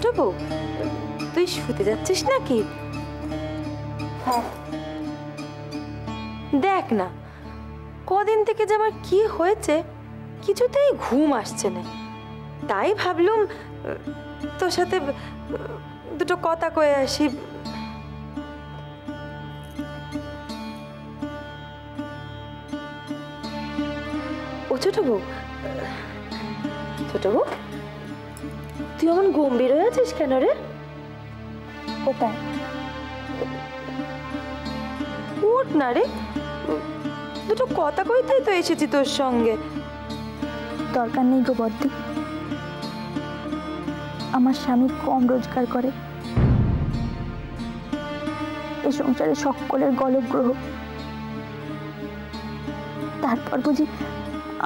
ছোট বউ, তুই শুতে যাচ্ছিস নাকি? হ্যাঁ। দেখ না, কদিন থেকে যে আমার কি হয়েছে, কিছুতেই ঘুম আসছে না। তাই ভাবলুম তোর সাথে দুটো কথা কয়ে আসি। ও ছোট বউ, ছোট বউ, তুই এমন গম্ভীর হয়ে আছিস কেন রে? কোথায়? উঠ না রে, দুটো কথা কইতেই তো এসেছি তোর সঙ্গে। দরকার নেই গো বদ্দি, আমার স্বামী কম রোজগার করে, এই সংসারে সকলের গলগ্রহ, তারপর বুঝি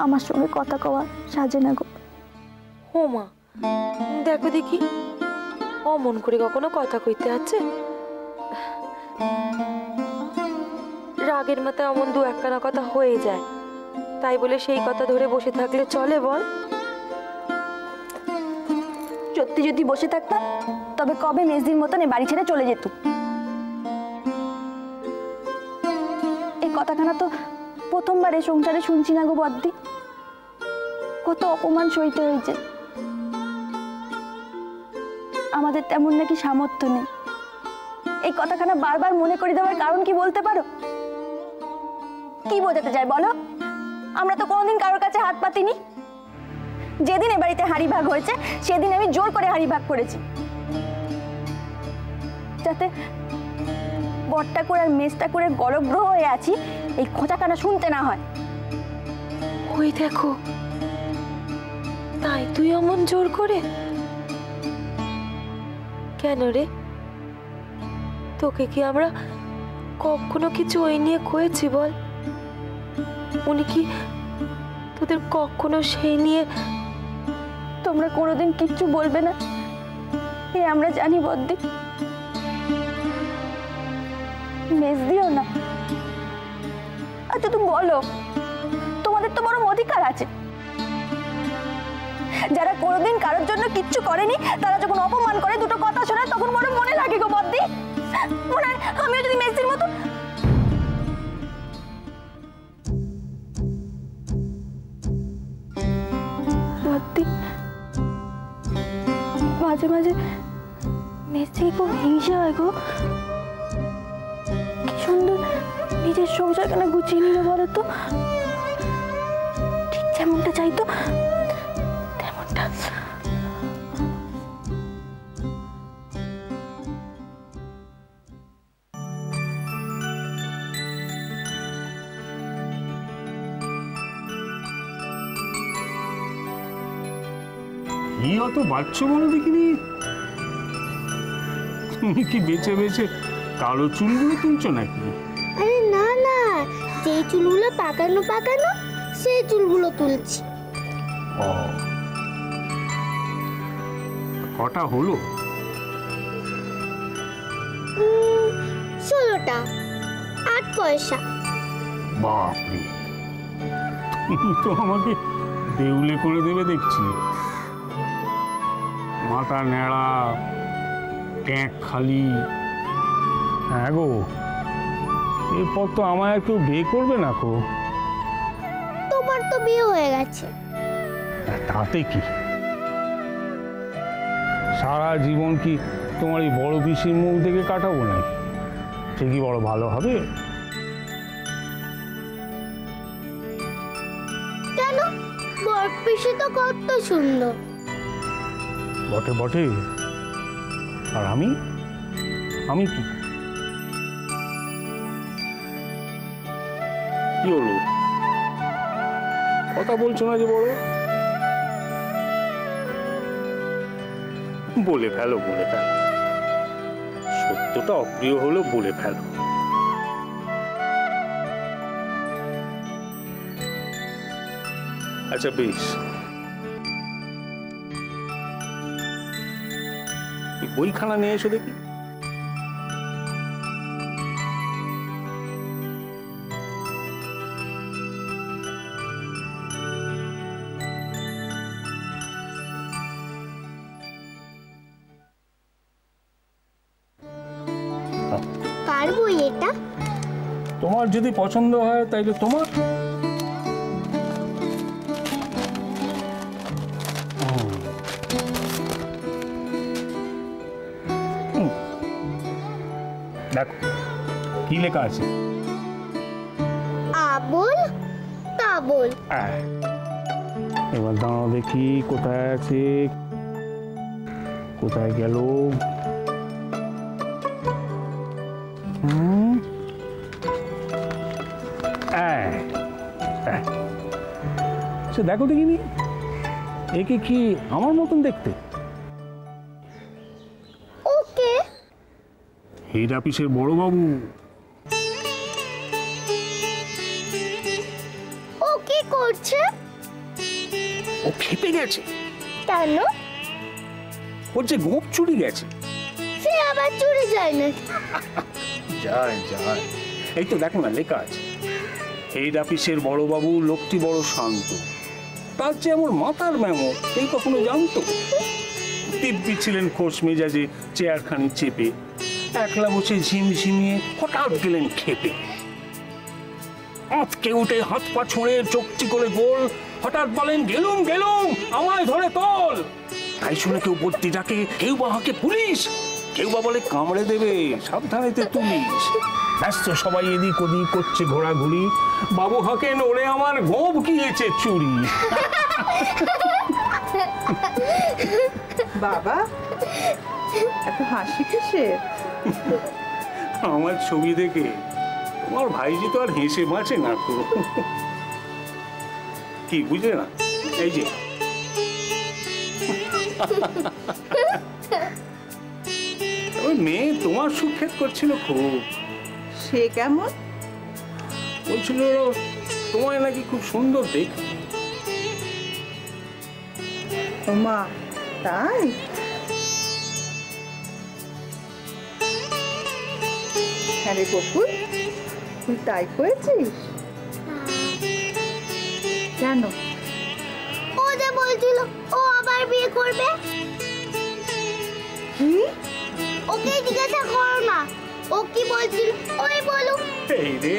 আমার সঙ্গে কথা কওয়া সাজে না গো। ও মা, দেখো দেখি, অমন করে কখনো কথা কইতে আছে? রাগের মাথায় অমন দু একখানা কথা হয়ে যায়, তাই বলে সেই কথা ধরে বসে থাকলে চলে বল? সত্যি যদি বসে থাকতাম তবে কবে মেজদির মতন এই বাড়ি ছেড়ে চলে যেত। এই কথাখানা তো প্রথমবার এই সংসারে শুনছি না গো বদ্দি, কত অপমান সইতে হয়েছে। আমাদের তেমন নাকি সামর্থ্য নেই, এই কথাখানা বারবার মনে করে দেওয়ার কারণ কি বলতে পারো? কি বোঝাতে চাই বলো? আমরা তো কোনোদিন কারোর কাছে হাত পাতিনি। যেদিন এ বাড়িতে হাড়ি ভাগ হয়েছে সেদিন আমি জোর করে হাড়ি ভাগ করেছি, যাতে বড়টা করে আর মেজটা করে গলগ্রহ হয়ে আছি এই খোঁচাখানা শুনতে না হয়। ওই দেখো, তাই তুই অমন জোর করে? কেন রে, তোকে কি আমরা কখনো কিছু ওই নিয়ে কয়েছি বল? উনি কি তোদের কখনো সেই নিয়ে? তোমরা কোনোদিন কিচ্ছু বলবে না এ আমরা জানি বদ্দি, মেজদিও না। আচ্ছা তুমি বলো, তোমাদের তো বড় অধিকার আছে, যারা কোনোদিন কারোর জন্য কিচ্ছু করেনি তারা যখন অপমান করে দুটো কথা শোনায় তখন বড় মনে লাগে গো বদ্দি। মনে হয় আমিও যদি মেজদির মতো। বদ্দি, মাঝে মাঝে মেজদি খুব হিংসা হয় গো। কি সুন্দর নিজের সংসার কেন গুছিয়ে নিল বলো তো, ঠিক যেমনটা চাইতো তেমনটা। কি অত বাচ্চা বলো দেখিনি? তুমি কি বেছে বেছে কালো চুলগুলো তুলছো নাকি? আরে না না, যেই চুলগুলো পাকানো পাকানো সেই চুলগুলো তুলছি। ও, কটা হলো? 16টা, 8 পয়সা। বাপরে, তুমি তো আমাকে দেউলে করে দেবে দেখছি। মাথা নেড়া, ট্যাঁক খালি। হ্যাঁ গো, এরপর তো আমায় আর কেউ বিয়ে করবে না গো। তোমার তো বিয়ে হয়ে গেছে। তাতে কি, সারা জীবন কি তোমার এই বড় পিসির মুখ দেখে কাটাবো নাকি? সে কি বড় ভালো হবে? কেন, বড় পিসি তো কত সুন্দর। বটে বটে, আর আমি আমি কি কি হলো? কথা বলছো না যে? বড় বলে ফেলো, বলে ফেলো, সত্যটা অপ্রিয় হলো বলে ফেলো। আচ্ছা বেশ, বইখানা নিয়ে এসো দেখি। কার বই এটা? তোমার যদি পছন্দ হয় তাইলে তোমার। দেখো কি লেখা আছে। আবল তাবল। এবার দাঁড়াও দেখি কোথায় আছে, কোথায় গেল। দেখো দেখিনি, একে কি আমার মতন দেখতে? ওকে হেড অফিসের বড় বাবু। ও কি করছে? ও খেপে গেছে। কেন? ওর যে গোপ চুরি গেছে। সে আবার চুরি যায় না। যায় যায়, এই তো দেখো না লেখা আছে, হেড অফিসের বড় বাবু লোকটি বড় শান্ত, তার যে আমার মাথার মেমো এই কখনো জানতো? দিব্যি ছিলেন খোশ মেজাজে চেয়ারখানি চেপে, একলা বসে ঝিমঝিমিয়ে হঠাৎ গেলেন খেপে। আঁতকে উঠে হাত পা ছুঁড়ে চোখটি করে গোল, হঠাৎ বলেন গেলুম গেলুম আমায় ধরে তোল। তাই শুনে কেউ বদ্যি ডাকে, কেউ বা হাঁকে পুলিশ, কেউ বা বলে কামড়ে দেবে সাবধানেতে তুলিস। ব্যস্ত সবাই এদিক ওদিক করছে ঘোরাঘুরি, বাবু হাঁকেন ওরে আমার গোপ গিয়েছে চুরি। বাবা এত হাসি কিসের? আমার ছবি দেখে তোমার ভাইজি তো আর হেসে বাঁচে না তো। কি বুঝলে না? এই যে ওই মেয়ে তোমার সুখ্যাত করছিল খুব। সে কেমন? বলছিল তোমায় নাকি খুব সুন্দর দেখতে। ও মা, তাই? হ্যাঁ রে বকুল, তুই তাই করেছিস? কেন? ও যে বলছিল ও আবার বিয়ে করবে। কি? ওকে জিজ্ঞাসা করো না ও কি বলছিল, ওই বলুক। এই রে,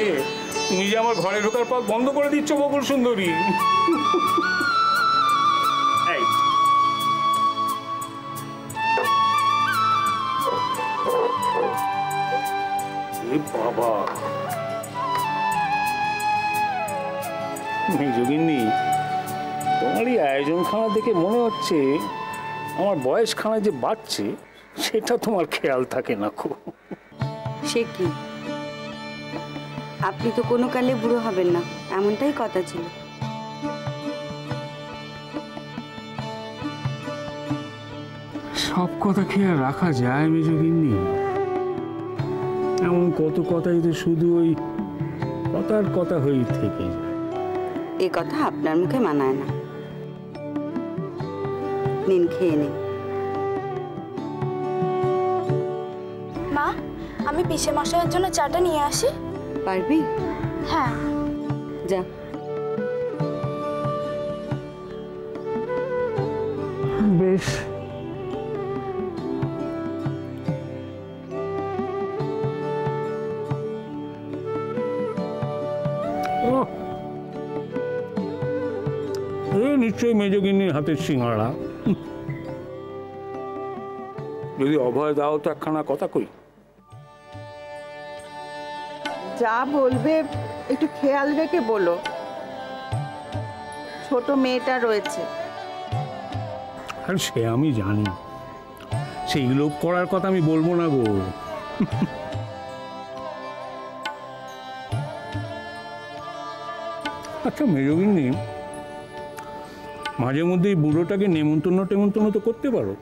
তুমি যে আমার ঘরে ঢোকার পথ বন্ধ করে দিচ্ছ বকুল সুন্দরী। এই বাবা, মেজগিন্নি, তোমার এই আয়োজন খানা দেখে মনে হচ্ছে আমার বয়স খানা যে বাড়ছে সেটা তোমার খেয়াল থাকে না খুব। সে কি, আপনি তো কোনো কালে বুড়ো হবেন না, এমনটাই কথা ছিল। সব কথা কি আর রাখা যায় মেজগিন্নি? এমন কত কথাই তো শুধু ওই কথার কথা হয়েই থেকে যায়। এ কথা আপনার মুখে মানায় না। নিন, খেয়ে নিন। মা, আমি পিসে মশাইয়ের জন্য চাটা নিয়ে আসি। পারবি? হ্যাঁ। যা। বেশ, নিশ্চয়ই মেজগিন্নির হাতের সিঙ্গাড়া। যদি অভয় দাও তো একখানা কথা কই। যা বলবে একটু খেয়াল রেখে বলো, ছোট মেয়েটা রয়েছে। আর সে আমি জানি, সেই লোভ করার কথা আমি বলবো না গো। আচ্ছা মেজগিন্নি, মাঝে মধ্যে এই বুড়োটাকে নেমন্তন্ন তো করতে পারো।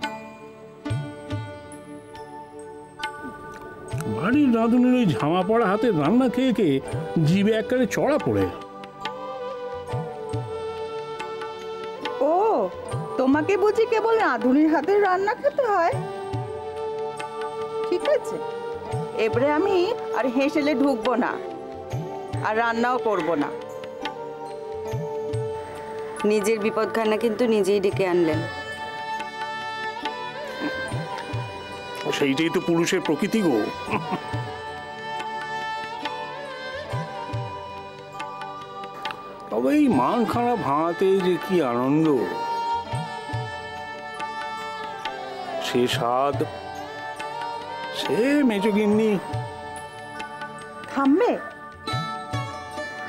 বাড়ির রাঁধুনির ওই ঝামা পড়া হাতে রান্না খেয়ে খেয়ে জিভে একবারে চড়া পড়ে। ও, তোমাকে বুঝি কেবল রাঁধুনির হাতের রান্না খেতে হয়? ঠিক আছে, এবারে আমি আর হেসেলে ঢুকবো না, আর রান্নাও করব না। নিজের বিপদখানা কিন্তু নিজেই ডেকে আনলেন। সেইটাই তো পুরুষের প্রকৃতি গো। তবে এই মান খারাপ ভাঙাতে যে কি আনন্দ, সে স্বাদ সে মেজগিন্নি। থামবে?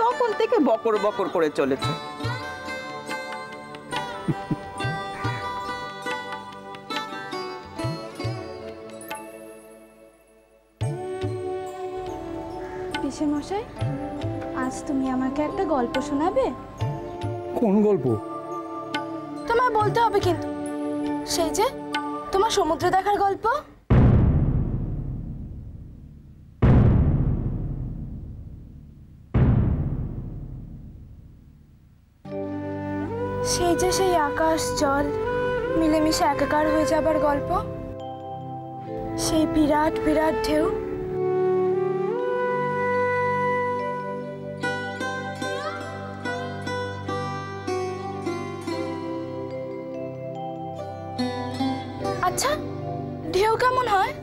তখন থেকে বকর বকর করে চলেছে। পিসেমশাই, আজ তুমি আমাকে একটা গল্প শোনাবে? কোন গল্প? তোমায় বলতে হবে কিন্তু, সেই যে তোমার সমুদ্র দেখার গল্প। সেই যে সেই আকাশ জল মিলেমিশে একাকার হয়ে যাবার গল্প, সেই বিরাট বিরাট ঢেউ। আচ্ছা, ঢেউ কেমন হয়?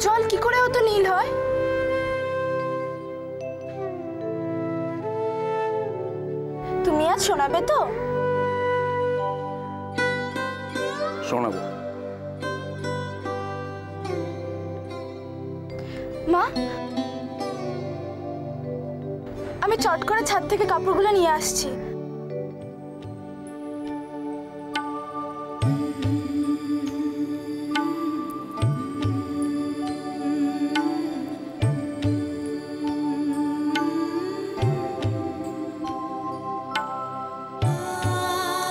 জল কি করে অত নীল হয়? তুমি আজ শোনাবে তো? শোনাবো। মা, আমি চট করে ছাদ থেকে কাপড়গুলো নিয়ে আসছি।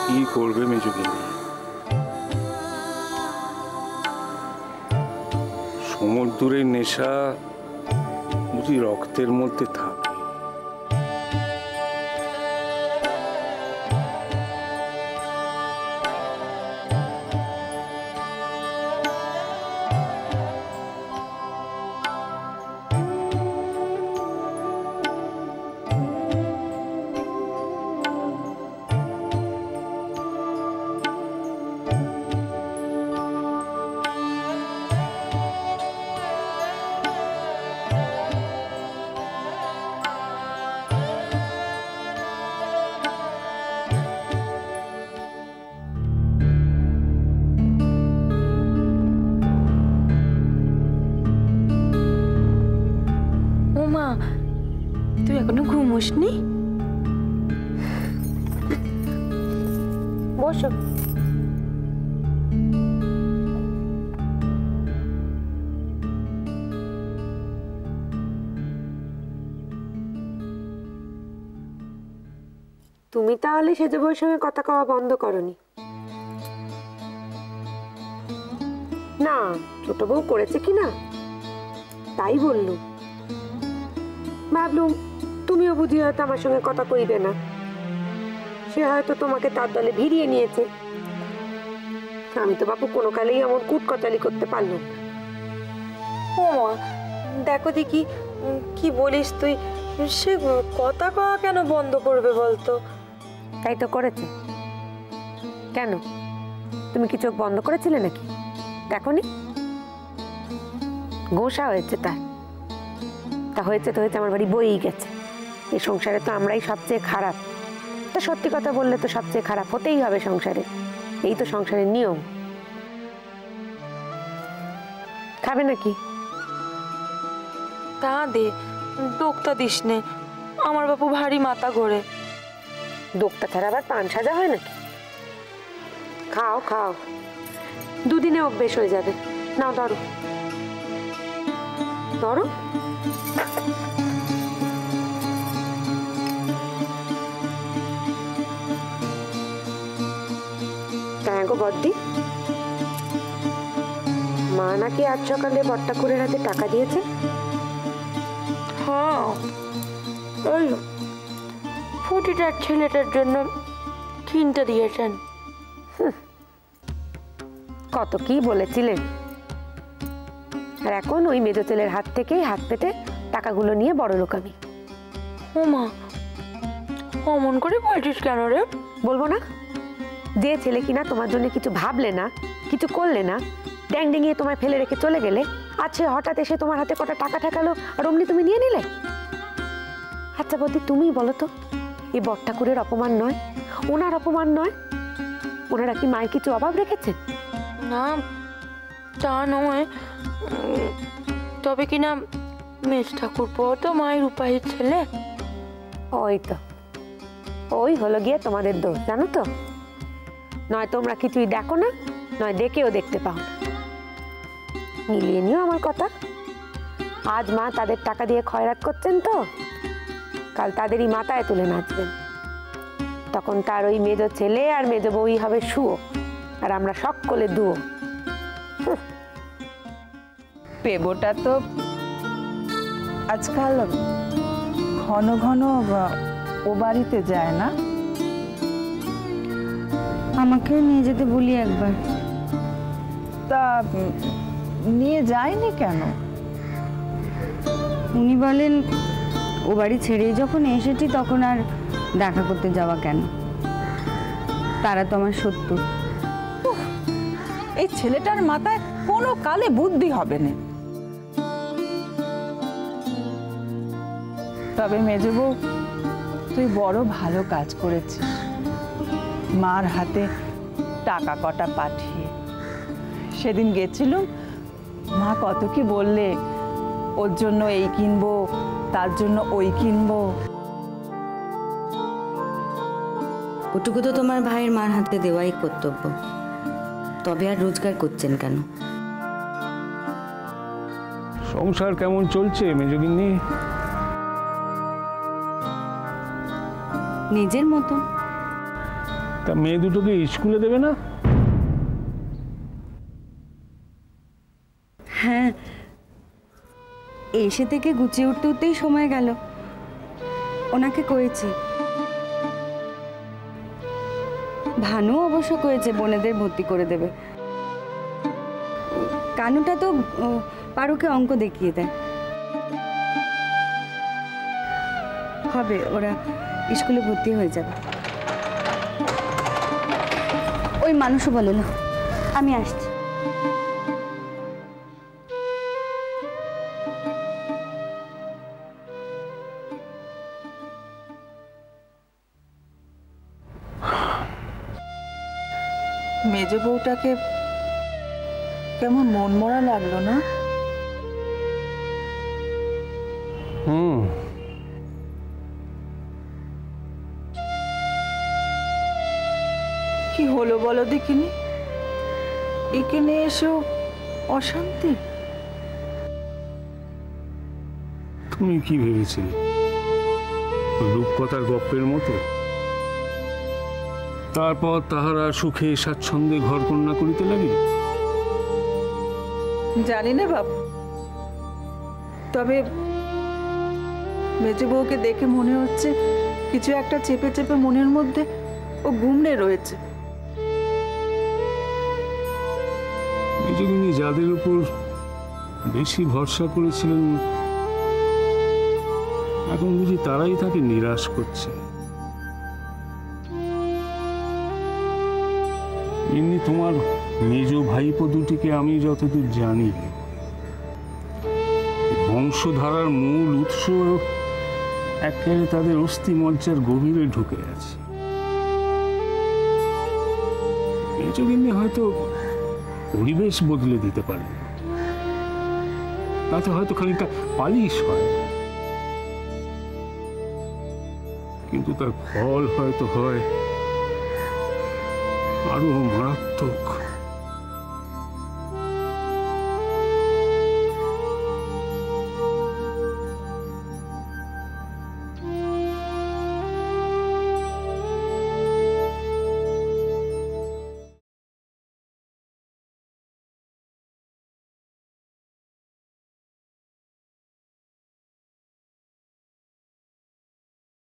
কি করবে মেজগিন্নি? সমুদ্রের নেশা বুঝি রক্তের মধ্যে থাকে। তুই এখনো ঘুমোসনি? বসো। তুমি তাহলে সেজ বউয়ের সঙ্গে কথা কওয়া বন্ধ করনি? না, ছোট বউ করেছে কি না তাই বললুম। ভাবলুম তুমিও বুঝি হয়তো আমার সঙ্গে কথা কইবে না, সে হয়তো তোমাকে তার দলে ভিড়িয়ে নিয়েছে। আমি তো বাপু কোনো কালেই এমন কুটকচালি করতে পারলাম না। ও মা, দেখো দেখি কি বলিস তুই। সে কথা কওয়া কেন বন্ধ করবে বলতো? তাই তো করেছে। কেন, তুমি কি চোখ বন্ধ করেছিলে নাকি? দেখোনি? গোসা হয়েছে তার। তা হয়েছে তো হয়েছে, আমার বাড়ি বইই গেছে। এই সংসারে তো আমরাই সবচেয়ে খারাপ। তা সত্যি কথা বললে তো সবচেয়ে খারাপ হতেই হবে সংসারে, এই তো সংসারের নিয়ম। খাবে নাকি? তা দে, দোক্তা দিস নে, আমার বাপু ভারী মাথা ঘোরে। দোক্তা ছাড়া আবার পান সাজা হয় নাকি? খাও খাও, দুদিনে অভ্যেস হয়ে যাবে। নাও ধরো ধরো। তাই গো বদ্দি, মা নাকি আজ সকালে বট্টাকুরের হাতে টাকা দিয়েছে? হ্যাঁ, ওই ফুটিটার ছেলেটার জন্য কিনতে দিয়েছেন। কত কি বলেছিলেন, আর এখন ওই মেজো ছেলের হাত থেকেই হাত পেতে টাকাগুলো নিয়ে বড় লোক আমি। ও মা, অমন করে বলছিস কেন রে? বলবো না? যে ছেলে কিনা তোমার জন্য কিছু ভাবলে না, কিছু করলে না, ড্যাং ডেঙিয়ে তোমায় ফেলে রেখে চলে গেলে, আছে হঠাৎ এসে তোমার হাতে কটা টাকা ঠেকালো আর অমনি তুমি নিয়ে নিলে? আচ্ছা বৌদি তুমিই বলো তো, এই বট ঠাকুরের অপমান নয়, ওনার অপমান নয়? ওনারা কি মায়ের কিছু অভাব রেখেছেন? না তা নয়, তবে কিনা মেজ ঠাকুরপো তো মায়ের উপায়ের ছেলে। ওই তো, ওই হলো গিয়ে তোমাদের দোষ, জানো তো। নয় তোমরা কিছুই দেখো না, নয় দেখেও দেখতে পাও না। মিলিয়ে নিও আমার কথা। আজ মা তাদের টাকা দিয়ে খয়রাত করছেন তো, কাল তাদেরই মাথায় তুলে নাচবেন। তখন তার ওই মেজো ছেলে আর মেজো বউই হবে শুয়ো, আর আমরা সকলে দুয়ো। পেবোটা তো আজকাল ঘন ঘন ও বাড়িতে যায় না। আমাকেও নিয়ে যেতে বলি একবার। তা নিয়ে যায়নি কেন? উনি বলেন ও বাড়ি ছেড়েই যখন এসেছি তখন আর দেখা করতে যাওয়া কেন, তারা তো আমার শত্রু। এই ছেলেটার মাথায় কোনো কালে বুদ্ধি হবে না। তবে মেজো বউ, তুই বড় ভালো কাজ করেছিস মার হাতে টাকা কটা পাঠিয়ে। সেদিন গেছিলুম, মা কত কি বললে, ওর জন্য এই কিনবো, তার জন্য ওই কিনবো। ওটুকু তো তোমার ভাইয়ের মার হাতে দেওয়াই কর্তব্য। তবে আর রোজগার করছেন কেন? সংসার কেমন চলছে মেজগিন্নি? নিজের মতো। তা মেয়ে দুটোকে স্কুলে দেবে না? হ্যাঁ, এসে থেকে গুছিয়ে উঠতে উঠতেই সময় গেল। ওনাকে কয়েছি, ভানু অবশ্য কয়েছে বোনেদের ভর্তি করে দেবে। কানুটা তো পারুকে অঙ্ক দেখিয়ে দেয়। হবে, ওরা স্কুলে ভর্তি হয়ে যাবে। ওই মানুষও বলল, আমি আসছি। মেজো বউটাকে কেমন মন মরা লাগলো না? কি হলো বলো দেখিনি? এখানে এসো অশান্তি। তুমি কি ভেবেছিলে রূপকথার গপ্পের মতো? তারপর তাহারা সুখে স্বাচ্ছন্দ্যে ঘর কন্যা করিতে লাগিল। জানি না বাবু, তবে মেজো বউকে দেখে মনে হচ্ছে কিছু একটা চেপে চেপে মনের মধ্যে ও গুমড়ে রয়েছে। মেজগিন্নি যাদের উপর বেশি ভরসা করেছিলেন, এখন বুঝি তারাই তাকে নিরাশ করছে। এমনি তোমার মেজ ভাইপো দুটিকে আমি যতদূর জানি, বংশধারার মূল উৎস একেবারে তাদের অস্থি মজ্জার গভীরে ঢুকে আছে। মেজগিন্নি হয়তো পরিবেশ বদলে দিতে পারে, তাতে হয়তো খানিকটা পালিশ হয়, কিন্তু তার ফল হয়তো হয় আরো মারাত্মক।